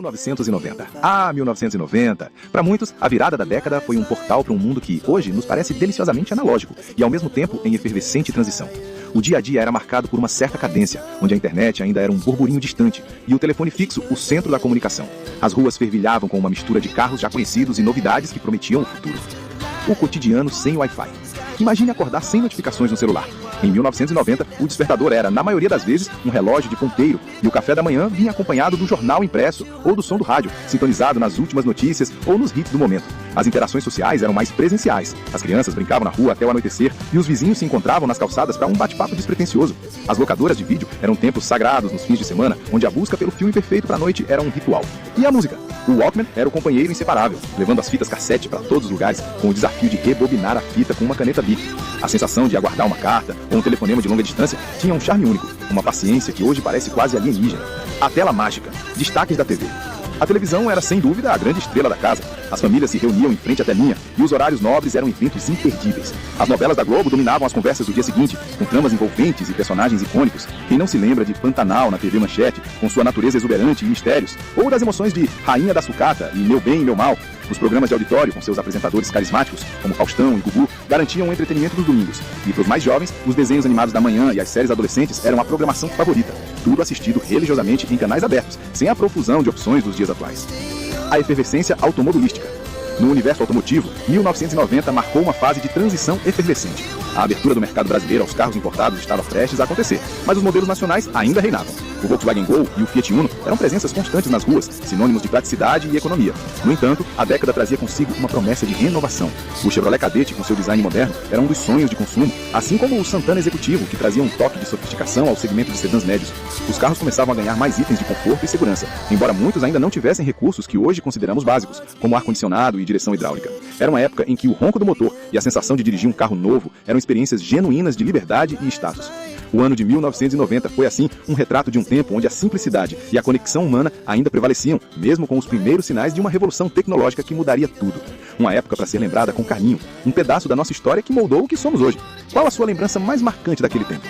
1990. 1990. Para muitos, a virada da década foi um portal para um mundo que, hoje, nos parece deliciosamente analógico e, ao mesmo tempo, em efervescente transição. O dia a dia era marcado por uma certa cadência, onde a internet ainda era um burburinho distante e o telefone fixo o centro da comunicação. As ruas fervilhavam com uma mistura de carros já conhecidos e novidades que prometiam o futuro. O cotidiano sem Wi-Fi. Imagine acordar sem notificações no celular. Em 1990, o despertador era, na maioria das vezes, um relógio de ponteiro, e o café da manhã vinha acompanhado do jornal impresso ou do som do rádio, sintonizado nas últimas notícias ou nos hits do momento. As interações sociais eram mais presenciais. As crianças brincavam na rua até o anoitecer e os vizinhos se encontravam nas calçadas para um bate-papo despretensioso. As locadoras de vídeo eram tempos sagrados nos fins de semana, onde a busca pelo filme perfeito para a noite era um ritual. E a música? O Walkman era o companheiro inseparável, levando as fitas cassete para todos os lugares, com o desafio de rebobinar a fita com uma caneta Bic. A sensação de aguardar uma carta ou um telefonema de longa distância tinha um charme único, uma paciência que hoje parece quase alienígena. A tela mágica. Destaques da TV. A televisão era, sem dúvida, a grande estrela da casa. As famílias se reuniam em frente à telinha e os horários nobres eram eventos imperdíveis. As novelas da Globo dominavam as conversas do dia seguinte, com tramas envolventes e personagens icônicos. Quem não se lembra de Pantanal na TV Manchete, com sua natureza exuberante e mistérios, ou das emoções de Rainha da Sucata e Meu Bem e Meu Mal. Os programas de auditório, com seus apresentadores carismáticos, como Faustão e Gugu, garantiam o entretenimento dos domingos. E para os mais jovens, os desenhos animados da manhã e as séries adolescentes eram a programação favorita. Tudo assistido religiosamente em canais abertos, sem a profusão de opções dos dias atuais. A efervescência automobilística. No universo automotivo, 1990 marcou uma fase de transição efervescente. A abertura do mercado brasileiro aos carros importados estava prestes a acontecer, mas os modelos nacionais ainda reinavam. O Volkswagen Gol e o Fiat Uno eram presenças constantes nas ruas, sinônimos de praticidade e economia. No entanto, a década trazia consigo uma promessa de renovação. O Chevrolet Cadete, com seu design moderno, era um dos sonhos de consumo, assim como o Santana Executivo, que trazia um toque de sofisticação ao segmento de sedãs médios. Os carros começavam a ganhar mais itens de conforto e segurança, embora muitos ainda não tivessem recursos que hoje consideramos básicos, como ar-condicionado e direção hidráulica. Era uma época em que o ronco do motor e a sensação de dirigir um carro novo eram experiências genuínas de liberdade e status. O ano de 1990 foi, assim, um retrato de um tempo onde a simplicidade e a conexão humana ainda prevaleciam, mesmo com os primeiros sinais de uma revolução tecnológica que mudaria tudo. Uma época para ser lembrada com carinho, um pedaço da nossa história que moldou o que somos hoje. Qual a sua lembrança mais marcante daquele tempo?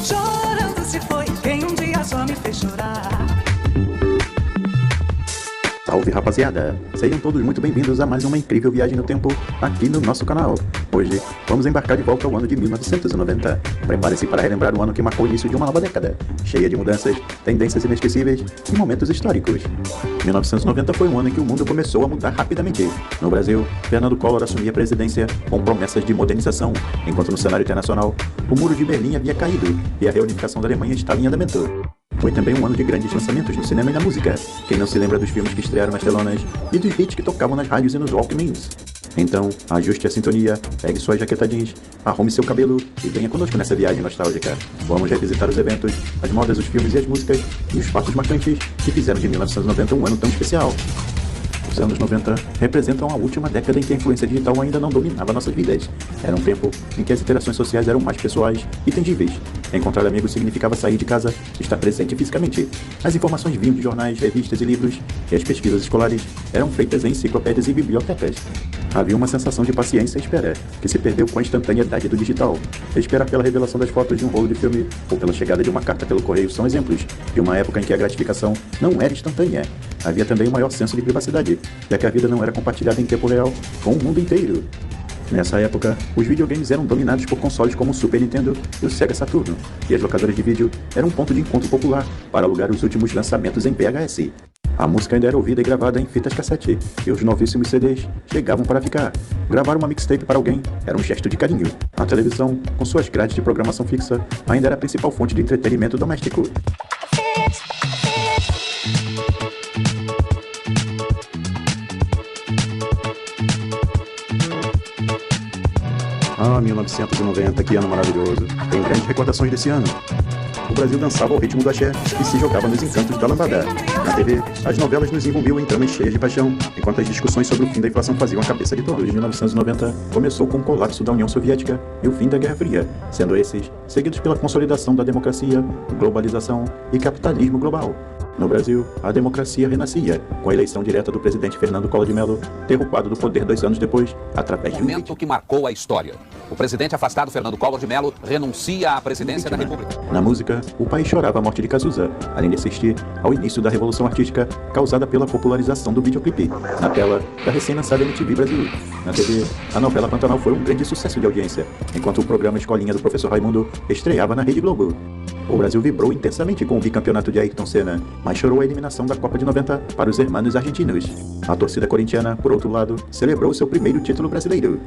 Chorando se foi quem um dia só me fez chorar. Salve, rapaziada! Sejam todos muito bem-vindos a mais uma incrível viagem no tempo aqui no nosso canal. Hoje vamos embarcar de volta ao ano de 1990. Prepare-se para relembrar o ano que marcou o início de uma nova década, cheia de mudanças, tendências inesquecíveis e momentos históricos. 1990 foi um ano em que o mundo começou a mudar rapidamente. No Brasil, Fernando Collor assumia a presidência com promessas de modernização, enquanto no cenário internacional, o muro de Berlim havia caído e a reunificação da Alemanha estava em andamento. Foi também um ano de grandes lançamentos no cinema e na música. Quem não se lembra dos filmes que estrearam nas telonas e dos hits que tocavam nas rádios e nos Walkmans? Então, ajuste a sintonia, pegue sua jaqueta jeans, arrume seu cabelo e venha conosco nessa viagem nostálgica. Vamos revisitar os eventos, as modas, os filmes e as músicas e os fatos marcantes que fizeram de 1990 um ano tão especial. Os anos 90 representam a última década em que a influência digital ainda não dominava nossas vidas. Era um tempo em que as interações sociais eram mais pessoais e tangíveis. Encontrar amigos significava sair de casa, estar presente fisicamente. As informações vinham de jornais, revistas e livros, e as pesquisas escolares eram feitas em enciclopédias e bibliotecas. Havia uma sensação de paciência e espera, que se perdeu com a instantaneidade do digital. Esperar pela revelação das fotos de um rolo de filme ou pela chegada de uma carta pelo correio são exemplos de uma época em que a gratificação não era instantânea. Havia também um maior senso de privacidade, já que a vida não era compartilhada em tempo real com o mundo inteiro. Nessa época, os videogames eram dominados por consoles como o Super Nintendo e o Sega Saturno, e as locadoras de vídeo eram um ponto de encontro popular para alugar os últimos lançamentos em VHS. A música ainda era ouvida e gravada em fitas cassete, e os novíssimos CDs chegavam para ficar. Gravar uma mixtape para alguém era um gesto de carinho. A televisão, com suas grades de programação fixa, ainda era a principal fonte de entretenimento doméstico. 1990, que ano maravilhoso. Tem grandes recordações desse ano. O Brasil dançava ao ritmo do axé e se jogava nos encantos da lambada. Na TV, as novelas nos envolviam em tramas cheias de paixão, enquanto as discussões sobre o fim da inflação faziam a cabeça de todos. 1990 começou com o colapso da União Soviética e o fim da Guerra Fria, sendo esses seguidos pela consolidação da democracia, globalização e capitalismo global. No Brasil, a democracia renascia, com a eleição direta do presidente Fernando Collor de Mello, derrubado do poder 2 anos depois, através de um momento que marcou a história. O presidente afastado Fernando Collor de Mello renuncia à presidência da República. Na música, o país chorava a morte de Cazuza, além de assistir ao início da revolução artística causada pela popularização do videoclipe, na tela da recém-lançada MTV Brasil. Na TV, a novela Pantanal foi um grande sucesso de audiência, enquanto o programa Escolinha do Professor Raimundo estreava na Rede Globo. O Brasil vibrou intensamente com o bicampeonato de Ayrton Senna, mas chorou a eliminação da Copa de 90 para os hermanos argentinos. A torcida corintiana, por outro lado, celebrou seu primeiro título brasileiro.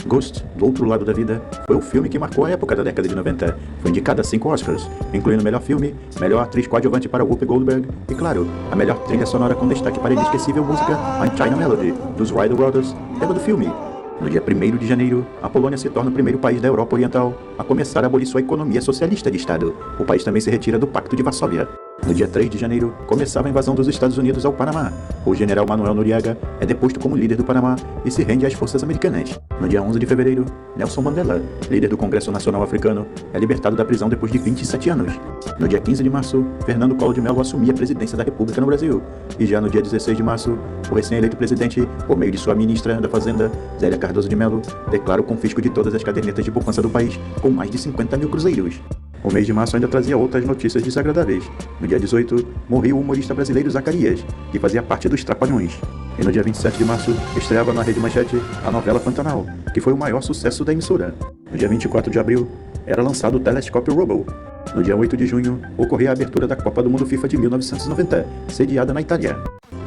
Ghost, do Outro Lado da Vida, foi o filme que marcou a época da década de 90. Foi indicada a 5 Oscars, incluindo melhor filme, melhor atriz coadjuvante para Whoopi Goldberg e, claro, a melhor trilha sonora com destaque para a inesquecível música I'm China Melody, dos Ryder Brothers, tema do filme. No dia 1º de janeiro, a Polônia se torna o primeiro país da Europa Oriental a começar a abolir sua economia socialista de Estado. O país também se retira do Pacto de Varsóvia. No dia 3 de janeiro, começava a invasão dos Estados Unidos ao Panamá. O general Manuel Noriega é deposto como líder do Panamá e se rende às forças americanas. No dia 11 de fevereiro, Nelson Mandela, líder do Congresso Nacional Africano, é libertado da prisão depois de 27 anos. No dia 15 de março, Fernando Collor de Mello assumia a presidência da República no Brasil. E já no dia 16 de março, o recém-eleito presidente, por meio de sua ministra da Fazenda, Zélia Cardoso de Mello, declara o confisco de todas as cadernetas de poupança do país, com mais de 50 mil cruzeiros. O mês de março ainda trazia outras notícias desagradáveis. No dia 18, morreu o humorista brasileiro Zacarias, que fazia parte dos Trapalhões. E no dia 27 de março, estreava na Rede Manchete a novela Pantanal, que foi o maior sucesso da emissora. No dia 24 de abril, era lançado o telescópio Robo. No dia 8 de junho, ocorria a abertura da Copa do Mundo FIFA de 1990, sediada na Itália.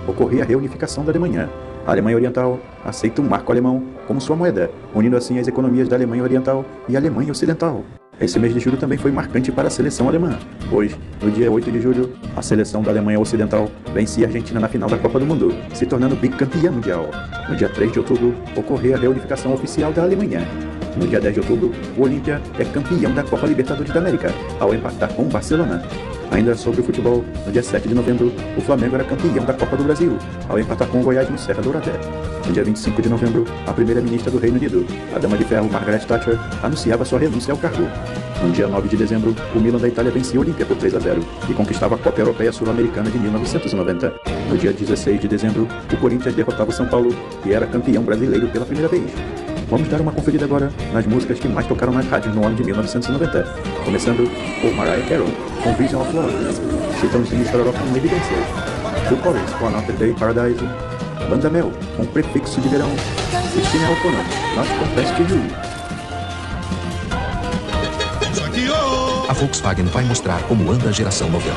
Ocorria a reunificação da Alemanha. A Alemanha Oriental aceita o marco alemão como sua moeda, unindo assim as economias da Alemanha Oriental e Alemanha Ocidental. Esse mês de julho também foi marcante para a seleção alemã, pois, no dia 8 de julho, a seleção da Alemanha Ocidental vencia a Argentina na final da Copa do Mundo, se tornando bicampeã mundial. No dia 3 de outubro, ocorreu a reunificação oficial da Alemanha. No dia 10 de outubro, o Olímpia é campeão da Copa Libertadores da América, ao empatar com o Barcelona. Ainda sobre o futebol, no dia 7 de novembro, o Flamengo era campeão da Copa do Brasil, ao empatar com o Goiás no Serra Dourada. No dia 25 de novembro, a primeira-ministra do Reino Unido, a dama de ferro Margaret Thatcher, anunciava sua renúncia ao cargo. No dia 9 de dezembro, o Milan da Itália vencia o Olímpia por 3-0 e conquistava a Copa Europeia Sul-Americana de 1990. No dia 16 de dezembro, o Corinthians derrotava o São Paulo e era campeão brasileiro pela primeira vez. Vamos dar uma conferida agora nas músicas que mais tocaram nas rádios no ano de 1990, começando por Mariah Carey, com Vision of Love, Chitãozinho e Chororó com Evidências, The Chorus com Another Day Paradise, Banda Mel com Prefixo de Verão, Cristina O'Connor, Not Confess to You. A Volkswagen vai mostrar como anda a geração 90.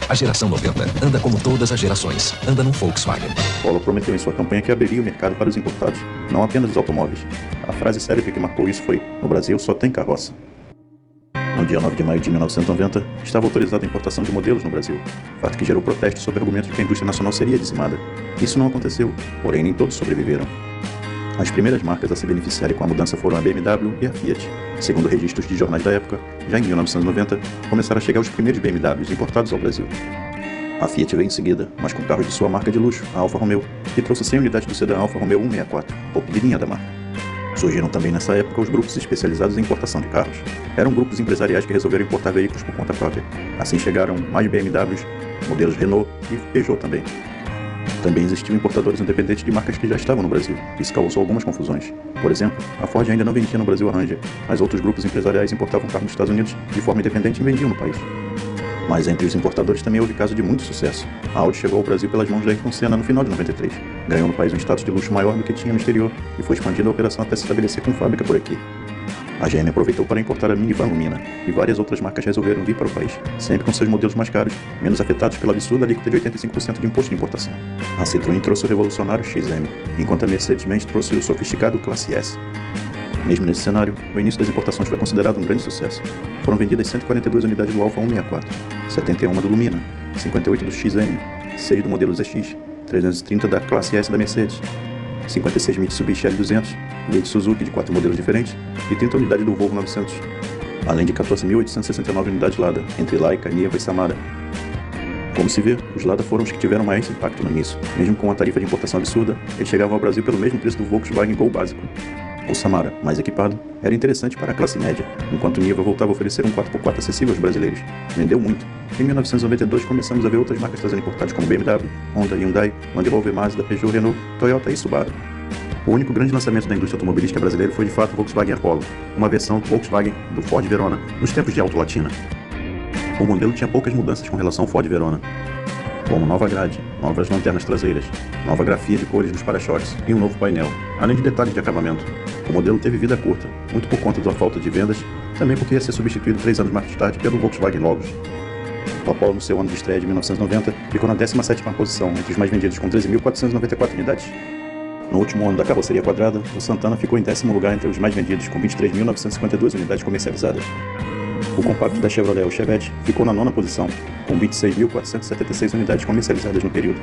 A geração 90 anda como todas as gerações, anda num Volkswagen. Polo prometeu em sua campanha que abriria o mercado para os importados, não apenas os automóveis. A frase célebre que marcou isso foi: no Brasil só tem carroça. No dia 9 de maio de 1990, estava autorizada a importação de modelos no Brasil, fato que gerou protestos sob o argumento de que a indústria nacional seria dizimada. Isso não aconteceu, porém nem todos sobreviveram. As primeiras marcas a se beneficiarem com a mudança foram a BMW e a Fiat. Segundo registros de jornais da época, já em 1990, começaram a chegar os primeiros BMWs importados ao Brasil. A Fiat veio em seguida, mas com carros de sua marca de luxo, a Alfa Romeo, que trouxe 100 unidades do sedã Alfa Romeo 164, topo de linha da marca. Surgiram também nessa época os grupos especializados em importação de carros. Eram grupos empresariais que resolveram importar veículos por conta própria. Assim chegaram mais BMWs, modelos Renault e Peugeot também. Também existiam importadores independentes de marcas que já estavam no Brasil. Isso causou algumas confusões. Por exemplo, a Ford ainda não vendia no Brasil a Ranger, mas outros grupos empresariais importavam carros dos Estados Unidos de forma independente e vendiam no país. Mas entre os importadores também houve caso de muito sucesso. A Audi chegou ao Brasil pelas mãos de Ayrton Senna no final de 93. Ganhou no país um status de luxo maior do que tinha no exterior e foi expandida a operação até se estabelecer com fábrica por aqui. A GM aproveitou para importar a minivan Lumina, e várias outras marcas resolveram vir para o país, sempre com seus modelos mais caros, menos afetados pela absurda alíquota de 85% de imposto de importação. A Citroën trouxe o revolucionário XM, enquanto a Mercedes-Benz trouxe o sofisticado Classe S. Mesmo nesse cenário, o início das importações foi considerado um grande sucesso. Foram vendidas 142 unidades do Alfa 164, 71 do Lumina, 58 do XM, 6 do modelo ZX, 330 da classe S da Mercedes, 56 Mitsubishi L200, 20 Suzuki de 4 modelos diferentes e 30 unidades do Volvo 900, além de 14.869 unidades Lada, entre Laika, Nieva e Samara. Como se vê, os Lada foram os que tiveram mais impacto no início. Mesmo com uma tarifa de importação absurda, eles chegavam ao Brasil pelo mesmo preço do Volkswagen Gol básico. O Samara, mais equipado, era interessante para a classe média, enquanto o Nieva voltava a oferecer um 4x4 acessível aos brasileiros. Vendeu muito. Em 1992 começamos a ver outras marcas trazendo importados como BMW, Honda, Hyundai, Land Rover, Mazda, Peugeot, Renault, Toyota e Subaru. O único grande lançamento da indústria automobilística brasileira foi de fato o Volkswagen Apollo, uma versão do Volkswagen do Ford Verona, nos tempos de Auto Latina. O modelo tinha poucas mudanças com relação ao Ford Verona, como nova grade, novas lanternas traseiras, nova grafia de cores nos para-choques e um novo painel, além de detalhes de acabamento. O modelo teve vida curta, muito por conta da falta de vendas, também porque ia ser substituído 3 anos mais tarde pelo Volkswagen Logos. O Apollo, no seu ano de estreia de 1990, ficou na 17ª posição entre os mais vendidos com 13.494 unidades. No último ano da carroceria quadrada, o Santana ficou em 10º lugar entre os mais vendidos com 23.952 unidades comercializadas. O compacto da Chevrolet, o Chevette, ficou na 9ª posição, com 26.476 unidades comercializadas no período.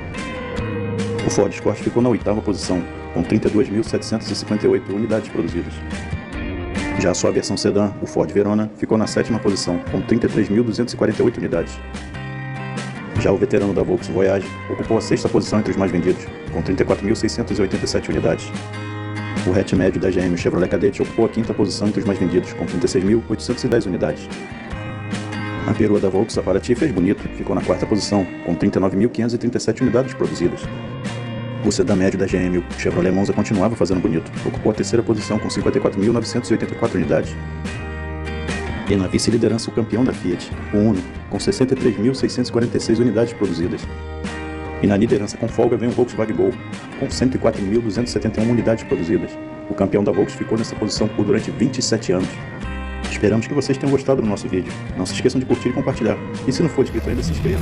O Ford Escort ficou na 8ª posição, com 32.758 unidades produzidas. Já a sua versão sedã, o Ford Verona, ficou na 7ª posição, com 33.248 unidades. Já o veterano da Volkswagen Voyage ocupou a 6ª posição entre os mais vendidos, com 34.687 unidades. O hatch médio da GM Chevrolet Cadete ocupou a 5ª posição entre os mais vendidos, com 36.810 unidades. A perua da Volkswagen Paraty fez bonito, ficou na 4ª posição, com 39.537 unidades produzidas. O sedã médio da GM, o Chevrolet Monza, continuava fazendo bonito, ocupou a 3ª posição com 54.984 unidades. E na vice-liderança o campeão da Fiat, o Uno, com 63.646 unidades produzidas. E na liderança com folga vem o Volkswagen Gol, com 104.271 unidades produzidas. O campeão da Volkswagen ficou nessa posição por durante 27 anos. Esperamos que vocês tenham gostado do nosso vídeo. Não se esqueçam de curtir e compartilhar. E se não for inscrito ainda, se inscreva.